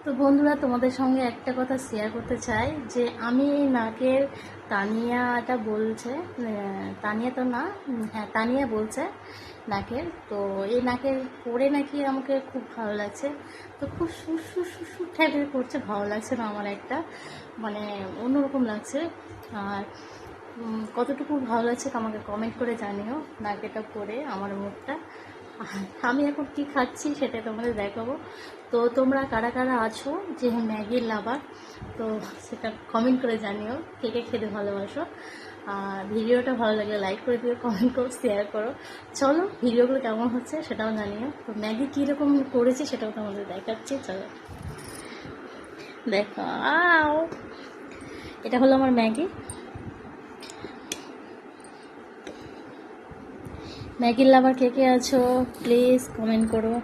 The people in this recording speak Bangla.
তো বন্ধুরা, তোমাদের সঙ্গে একটা কথা শেয়ার করতে চাই যে আমি এই নাকের তানিয়াটা বলছে, তানিয়া তো না, হ্যাঁ তানিয়া বলছে নাকের। তো এই নাকের পরে নাকি আমাকে খুব ভালো লাগছে। তো খুব সুর সুর টাইপের করছে, ভালো লাগছে না আমার, একটা মানে অন্যরকম লাগছে। আর কতটুকু ভালো লাগছে আমাকে কমেন্ট করে জানিও নাকেটা পরে আমার মুখটা। আমি এখন কি খাচ্ছি সেটা তোমাদের দেখাবো। তো তোমরা কারা কারা আছো যে ম্যাগির লাভার, তো সেটা কমেন্ট করে জানিও কে কে খেতে ভালোবাসো। আর ভিডিওটা ভালো লাগলে লাইক করে দিও, কমেন্ট করো, শেয়ার করো। চলো ভিডিওগুলো কেমন হচ্ছে সেটাও জানিও। তো ম্যাগি কীরকম করেছি সেটাও তোমাদের দেখাচ্ছি, চলো দেখো। এটা হলো আমার ম্যাগি। ম্যাগির লাভার কে কে আছো প্লিজ কমেন্ট করো।